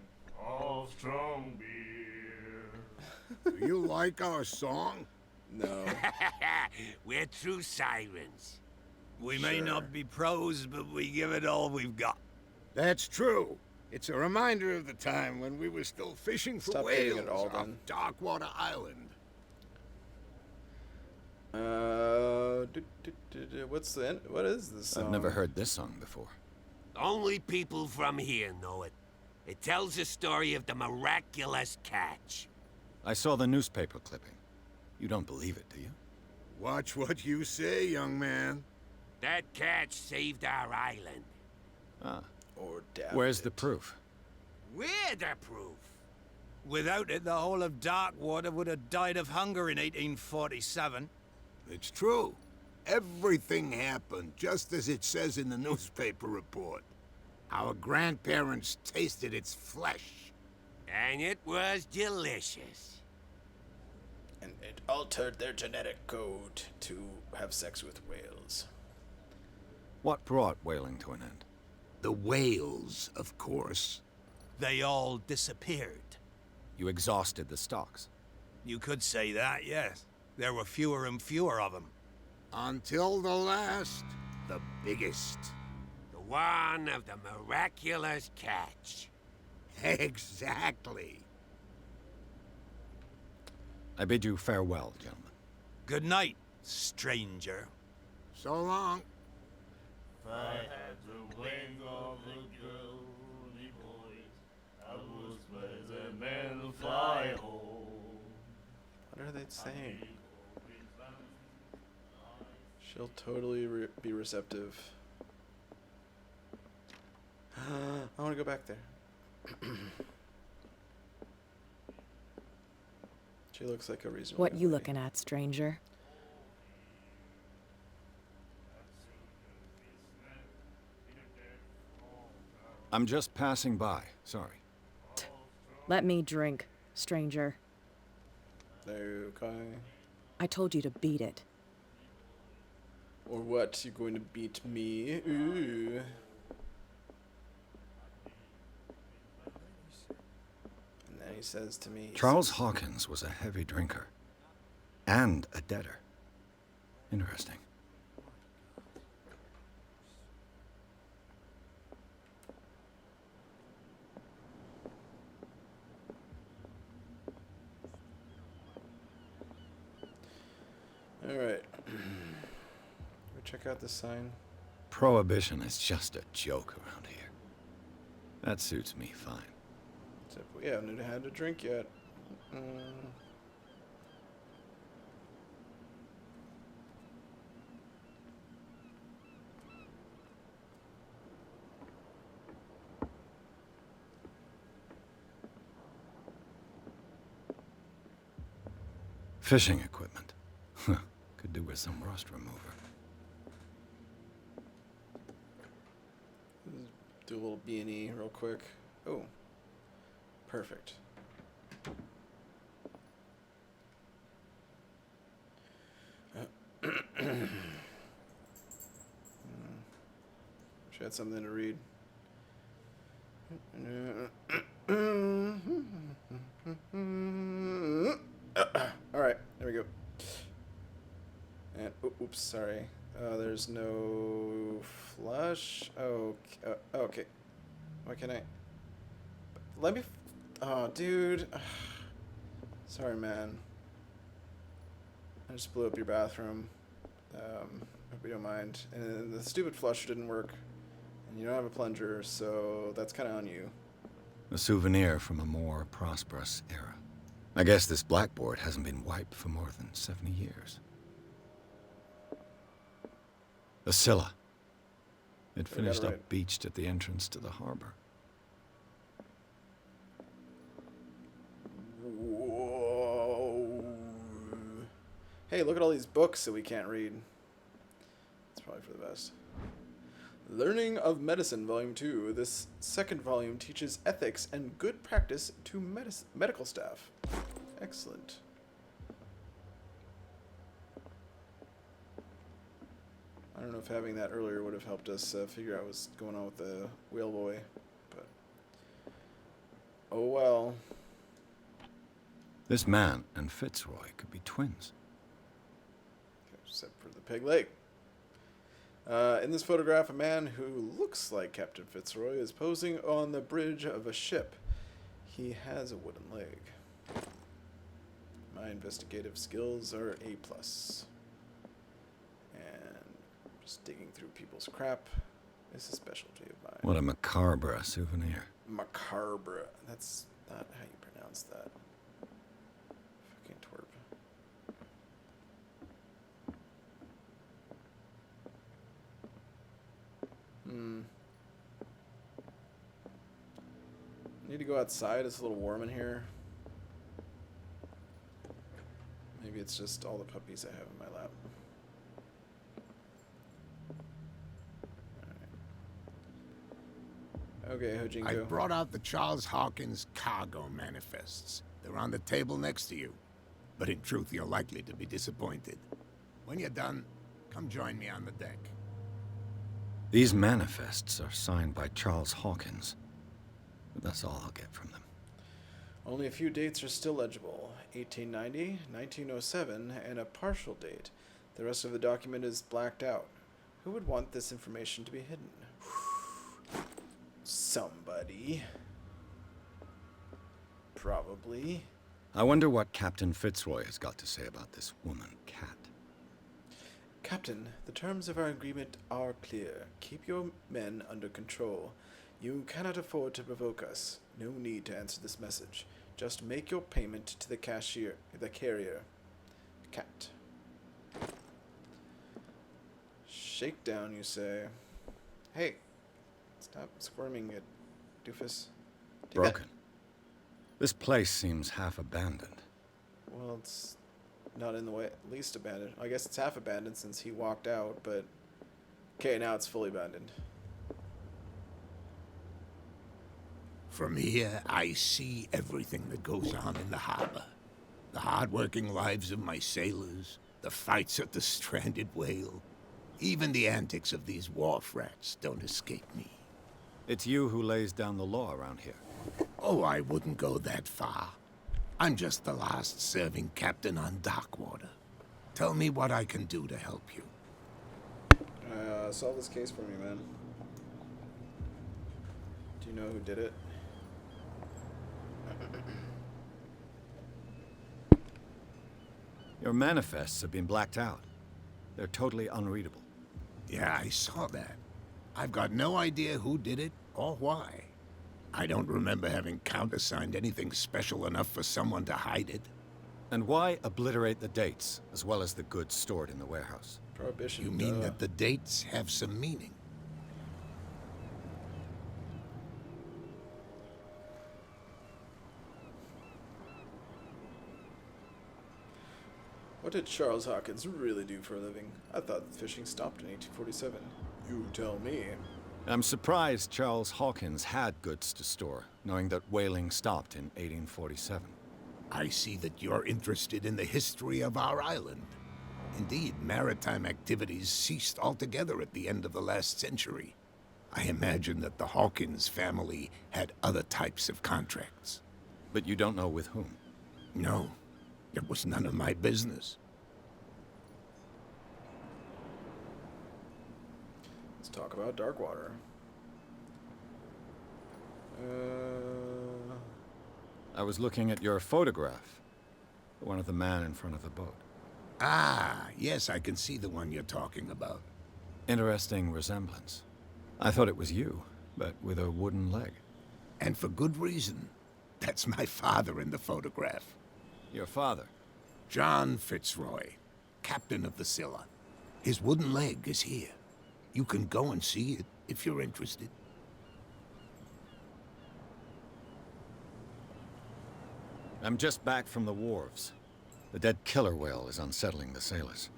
of strong beer. Do you like our song? No. We're true sirens. We may not be pros, but we give it all we've got. That's true. It's a reminder of the time when we were still fishing for Stop hitting whales it all, off then. Darkwater Island. What's the end? What is this song? I've never heard this song before. Only people from here know it. It tells the story of the miraculous catch. I saw the newspaper clipping. You don't believe it, do you? Watch what you say, young man. That catch saved our island. Ah. Or damn Where's it. the proof? We're the proof. Without it, the whole of Darkwater would have died of hunger in 1847. It's true. Everything happened just as it says in the newspaper report. Our grandparents tasted its flesh. And it was delicious. And it altered their genetic code to have sex with whales. What brought whaling to an end? The whales, of course. They all disappeared. You exhausted the stocks. You could say that, yes. There were fewer and fewer of them. Until the last, the biggest. The one of the miraculous catch. Exactly. I bid you farewell, gentlemen. Good night, stranger. So long. If I had the wings of the girly boys, I would spread the men to fly home. What are they saying? She'll totally be receptive. I want to go back there. She looks like a reasonable. What you looking at, stranger? I'm just passing by. Sorry. Let me drink, stranger. Okay. I told you to beat it. Or what? You're going to beat me? Ooh. And then he says to me... Charles Hawkins was a heavy drinker. And a debtor. Interesting. Alright. Go check out this sign. Prohibition is just a joke around here. That suits me fine. Except we haven't had a drink yet. Fishing equipment. Could do with some rust remover. Do a little B&E real quick. Oh. Perfect. Wish I had something to read. Alright, there we go. And, oops, sorry. There's no flush. Okay. Okay. Why can't I? Let me. Oh, dude. Sorry, man. I just blew up your bathroom. Hope you don't mind. And the stupid flusher didn't work. And you don't have a plunger, so that's kind of on you. A souvenir from a more prosperous era. I guess this blackboard hasn't been wiped for more than 70 years. A Scylla. It finished up right. beached at the entrance to the harbor. Whoa. Hey, look at all these books that we can't read. It's probably for the best. Learning of Medicine, Volume 2. This second volume teaches ethics and good practice to medical staff. Excellent. I don't know if having that earlier would have helped us figure out what's going on with the whale boy, but oh well. This man and Fitzroy could be twins. Except for the peg leg. In this photograph, a man who looks like Captain Fitzroy is posing on the bridge of a ship. He has a wooden leg. My investigative skills are A+. And just digging through people's crap is a specialty of mine. What a macabre souvenir. Macabre. That's not how you pronounce that. Fucking twerp. Need to go outside. It's a little warm in here. Maybe it's just all the puppies I have in my lap. Alright. Okay, Hojinko. I brought out the Charles Hawkins cargo manifests. They're on the table next to you. But in truth, you're likely to be disappointed. When you're done, come join me on the deck. These manifests are signed by Charles Hawkins. But that's all I'll get from them. Only a few dates are still legible. 1890, 1907, and a partial date. The rest of the document is blacked out. Who would want this information to be hidden? Somebody. Probably. I wonder what Captain Fitzroy has got to say about this woman, Cat. Captain, the terms of our agreement are clear. Keep your men under control. You cannot afford to provoke us. No need to answer this message. Just make your payment to the carrier. Cat. Shakedown, you say. Hey, stop squirming it, doofus. Take Broken. This place seems half abandoned. Well, it's not in the way, least abandoned. I guess it's half abandoned since he walked out, but... Okay, now it's fully abandoned. From here, I see everything that goes on in the harbor. The hard-working lives of my sailors, the fights at the stranded whale. Even the antics of these wharf rats don't escape me. It's you who lays down the law around here. Oh, I wouldn't go that far. I'm just the last serving captain on Darkwater. Tell me what I can do to help you. Solve this case for me, man. Do you know who did it? Your manifests have been blacked out. They're totally unreadable. Yeah, I saw that. I've got no idea who did it or why. I don't remember having countersigned anything special enough for someone to hide it. And why obliterate the dates, as well as the goods stored in the warehouse? Prohibition. You mean that the dates have some meaning? What did Charles Hawkins really do for a living? I thought fishing stopped in 1847. You tell me. I'm surprised Charles Hawkins had goods to store, knowing that whaling stopped in 1847. I see that you're interested in the history of our island. Indeed, maritime activities ceased altogether at the end of the last century. I imagine that the Hawkins family had other types of contracts. But you don't know with whom? No, it was none of my business. Let's talk about Darkwater. I was looking at your photograph. The one of the man in front of the boat. Ah, yes, I can see the one you're talking about. Interesting resemblance. I thought it was you, but with a wooden leg. And for good reason. That's my father in the photograph. Your father? John Fitzroy, captain of the Scylla. His wooden leg is here. You can go and see it if you're interested. I'm just back from the wharves. The dead killer whale is unsettling the sailors.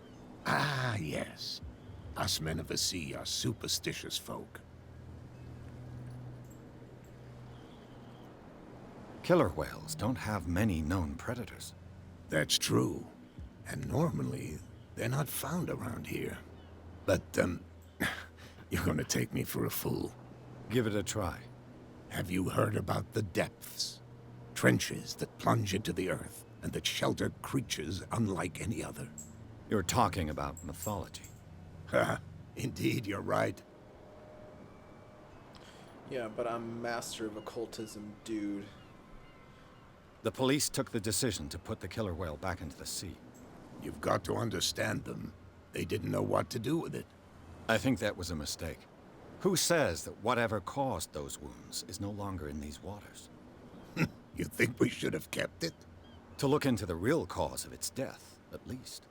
Ah, yes. Us men of the sea are superstitious folk. Killer whales don't have many known predators. That's true. And normally, they're not found around here. But, you're gonna take me for a fool. Give it a try. Have you heard about the depths? Trenches that plunge into the earth and that shelter creatures unlike any other. You're talking about mythology. Ha! Indeed, you're right. Yeah, but I'm master of occultism, dude. The police took the decision to put the killer whale back into the sea. You've got to understand them. They didn't know what to do with it. I think that was a mistake. Who says that whatever caused those wounds is no longer in these waters? You think we should have kept it? To look into the real cause of its death, at least.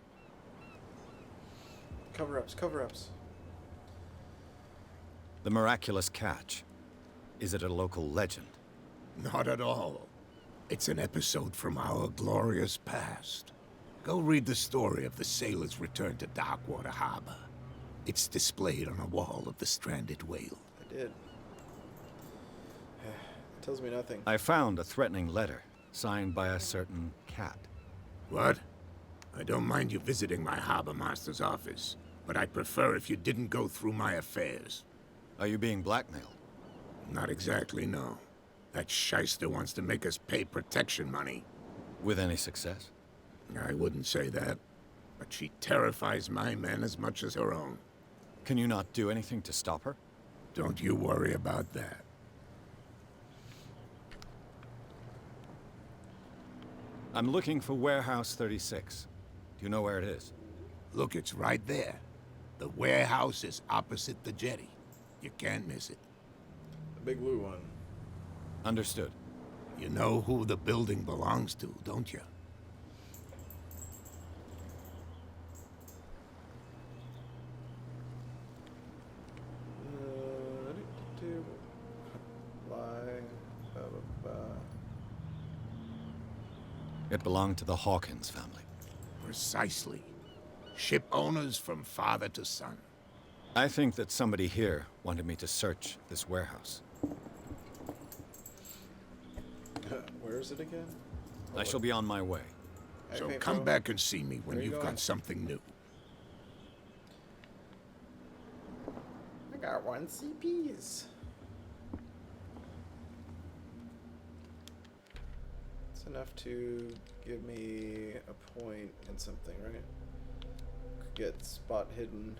Cover-ups, cover-ups. The miraculous catch. Is it a local legend? Not at all. It's an episode from our glorious past. Go read the story of the sailor's return to Darkwater Harbor. It's displayed on a wall of the stranded whale. I did. It tells me nothing. I found a threatening letter, signed by a certain cat. What? I don't mind you visiting my harbor master's office, but I'd prefer if you didn't go through my affairs. Are you being blackmailed? Not exactly, no. That shyster wants to make us pay protection money. With any success? I wouldn't say that, but she terrifies my men as much as her own. Can you not do anything to stop her? Don't you worry about that. I'm looking for Warehouse 36. Do you know where it is? Look, it's right there. The warehouse is opposite the jetty. You can't miss it. The big blue one. Understood. You know who the building belongs to, don't you? It belonged to the Hawkins family. Precisely. Ship owners from father to son. I think that somebody here wanted me to search this warehouse. Where is it again? I shall be on my way. So Okay, come bro. back and see me when Where you you've going? got something new. I got 1 CPs. It's enough to give me a point in something, right? Could get spot hidden.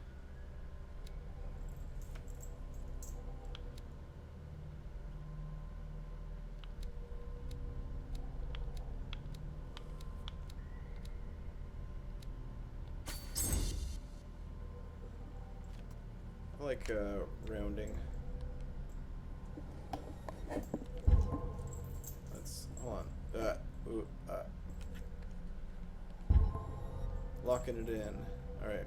like rounding. Let's hold on. Locking it in. All right.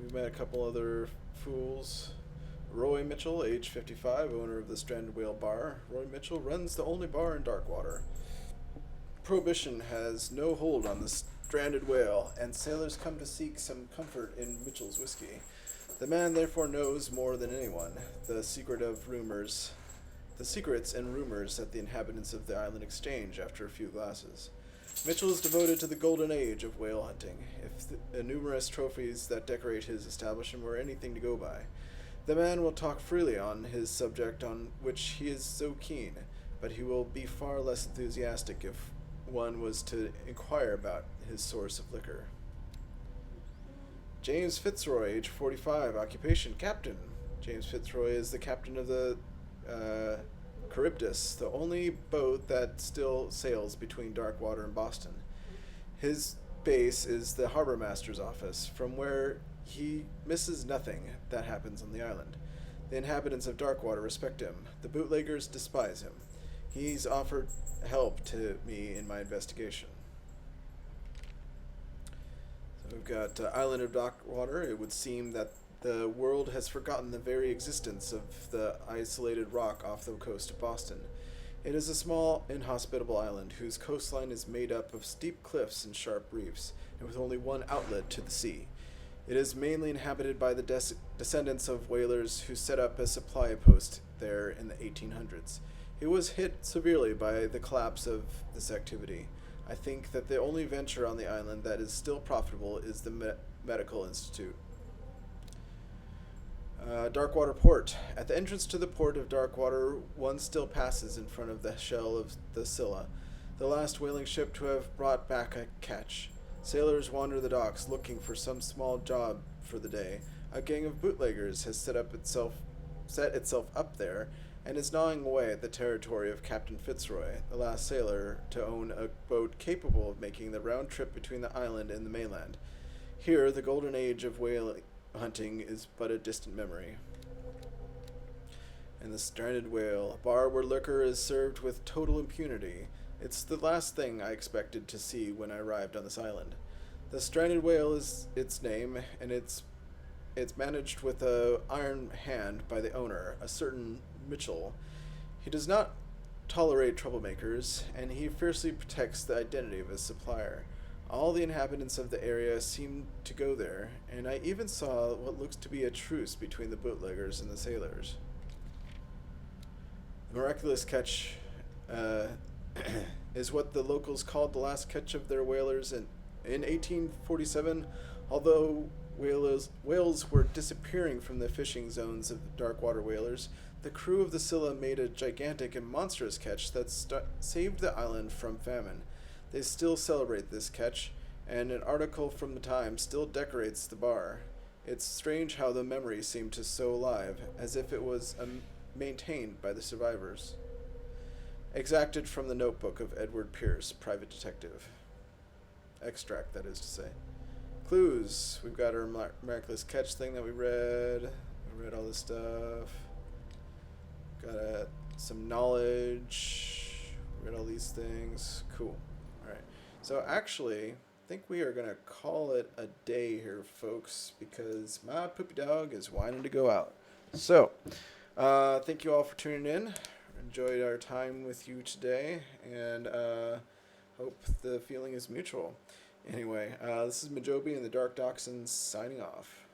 We've met a couple other fools. Roy Mitchell, age 55, owner of the Stranded Whale Bar. Roy Mitchell runs the only bar in Darkwater. Prohibition has no hold on the stranded whale, and sailors come to seek some comfort in Mitchell's whiskey. The man therefore knows more than anyone the secrets and rumors that the inhabitants of the island exchange after a few glasses. Mitchell is devoted to the golden age of whale hunting, if the numerous trophies that decorate his establishment were anything to go by. The man will talk freely on his subject on which he is so keen, but he will be far less enthusiastic if one was to inquire about his source of liquor. James Fitzroy, age 45, occupation captain. James Fitzroy is the captain of the Charybdis, the only boat that still sails between Darkwater and Boston. His base is the harbor master's office, from where he misses nothing that happens on the island. The inhabitants of Darkwater respect him. The bootleggers despise him. He's offered help to me in my investigation. So we've got Island of Darkwater. It would seem that the world has forgotten the very existence of the isolated rock off the coast of Boston. It is a small, inhospitable island whose coastline is made up of steep cliffs and sharp reefs, and with only one outlet to the sea. It is mainly inhabited by the descendants of whalers who set up a supply post there in the 1800s. It was hit severely by the collapse of this activity. I think that the only venture on the island that is still profitable is the Medical Institute. Darkwater Port. At the entrance to the port of Darkwater, one still passes in front of the shell of the Scylla, the last whaling ship to have brought back a catch. Sailors wander the docks looking for some small job for the day. A gang of bootleggers has set itself up there and is gnawing away at the territory of Captain Fitzroy, the last sailor to own a boat capable of making the round trip between the island and the mainland. Here, the golden age of whale hunting is but a distant memory. And the Stranded Whale, a bar where liquor is served with total impunity. It's the last thing I expected to see when I arrived on this island. The Stranded Whale is its name, and it's managed with an iron hand by the owner, a certain Mitchell. He does not tolerate troublemakers, and he fiercely protects the identity of his supplier. All the inhabitants of the area seem to go there, and I even saw what looks to be a truce between the bootleggers and the sailors. The miraculous catch is what the locals called the last catch of their whalers in 1847. Although whales were disappearing from the fishing zones of the Darkwater whalers, the crew of the Scylla made a gigantic and monstrous catch that saved the island from famine. They still celebrate this catch, and an article from the Times still decorates the bar. It's strange how the memory seemed to so alive, as if it was maintained by the survivors. Extracted from the notebook of Edward Pierce, private detective. Extract, that is to say. Clues. We've got our miraculous catch thing that we read. We read all this stuff. Got some knowledge. Read all these things. Cool. Alright. So actually, I think we are going to call it a day here, folks, because my poopy dog is whining to go out. So, thank you all for tuning in. Enjoyed our time with you today, and hope the feeling is mutual. Anyway, this is Majobi and the Dark Dachshunds signing off.